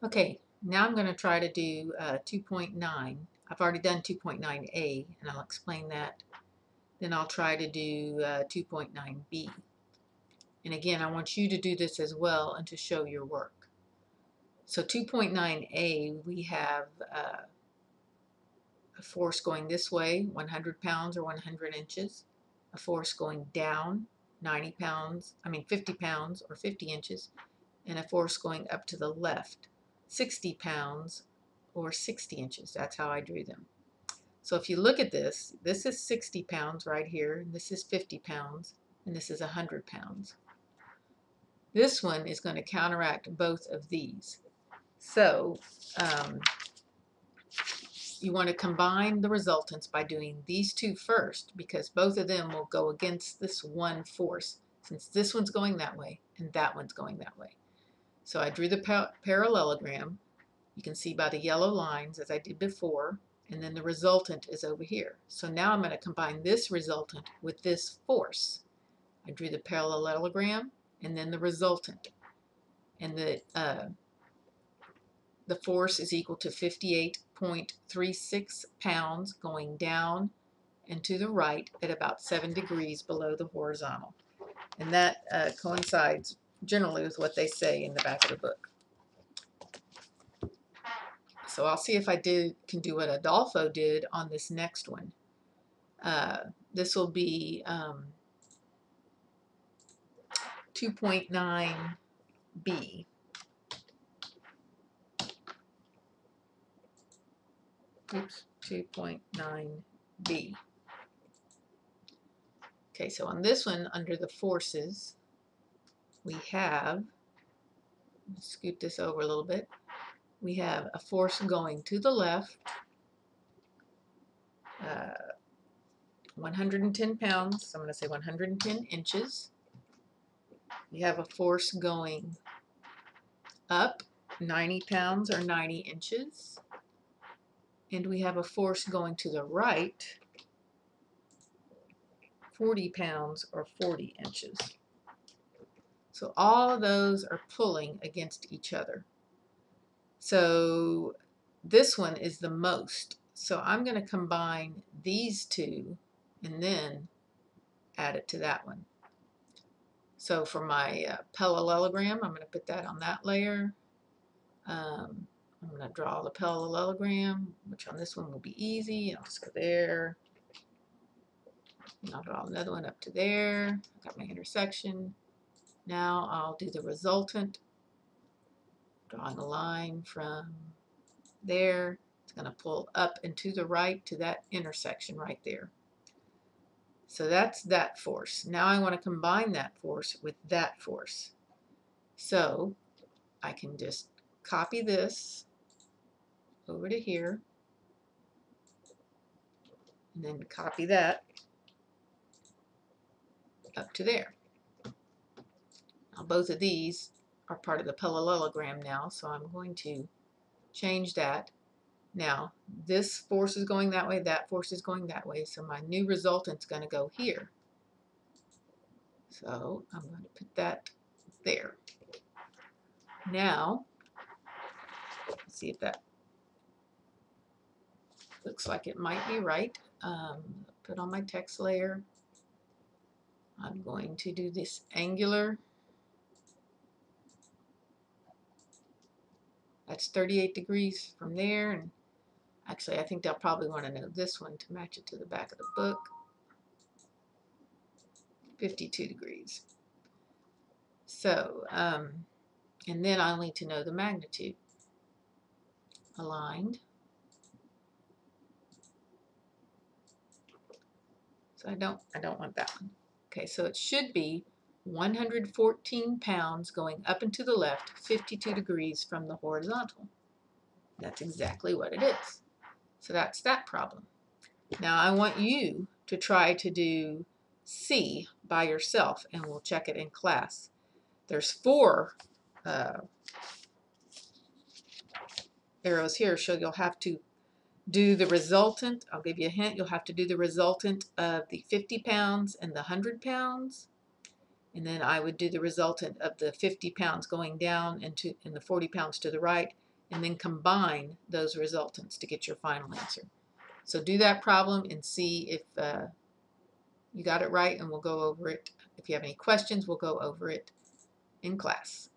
Okay, now I'm going to try to do 2.9. I've already done 2.9a, and I'll explain that. Then I'll try to do 2.9b. And again, I want you to do this as well and to show your work. So 2.9a, we have a force going this way, 100 pounds or 100 inches. A force going down, 50 pounds or 50 inches. And a force going up to the left, 60 pounds or 60 inches. That's how I drew them. So if you look at this, this is 60 pounds right here, and this is 50 pounds, and this is 100 pounds. This one is going to counteract both of these. So you want to combine the resultants by doing these two first, because both of them will go against this one force, since this one's going that way and that one's going that way. So I drew the parallelogram. You can see by the yellow lines as I did before, and then the resultant is over here. So now I'm going to combine this resultant with this force. I drew the parallelogram and then the resultant, and the force is equal to 58.36 pounds going down and to the right at about 7 degrees below the horizontal. And that coincides generally with what they say in the back of the book. So I'll see if I can do what Adolfo did on this next one. This will be 2.9b. Oops, 2.9b. Okay, so on this one, under the forces, we have, scoot this over a little bit, we have a force going to the left, 110 pounds, so I'm going to say 110 inches. We have a force going up, 90 pounds or 90 inches. And we have a force going to the right, 40 pounds or 40 inches. So all of those are pulling against each other. So this one is the most. So I'm going to combine these two and then add it to that one. So for my parallelogram, I'm going to put that on that layer. I'm going to draw the parallelogram, which on this one will be easy. I'll just go there. And I'll draw another one up to there. I've got my intersection. Now I'll do the resultant, drawing a line from there. It's going to pull up and to the right to that intersection right there. So that's that force. Now I want to combine that force with that force. So I can just copy this over to here, and then copy that up to there. Now both of these are part of the parallelogram now, so I'm going to change that. Now this force is going that way, that force is going that way, so my new resultant's going to go here. So I'm going to put that there. Now, let's see if that looks like it might be right. Put on my text layer. I'm going to do this angular. That's 38 degrees from there. And actually, I think they'll probably want to know this one to match it to the back of the book. 52 degrees. So, and then I'll need to know the magnitude. Aligned. So I don't want that one. Okay, so it should be 114 pounds going up and to the left, 52 degrees from the horizontal. That's exactly what it is. So that's that problem. Now I want you to try to do C by yourself, and we'll check it in class. There's 4 arrows here, so you'll have to do the resultant. I'll give you a hint. You'll have to do the resultant of the 50 pounds and the 100 pounds. And then I would do the resultant of the 50 pounds going down and the 40 pounds to the right. and then combine those resultants to get your final answer. So do that problem and see if you got it right, and we'll go over it. If you have any questions, we'll go over it in class.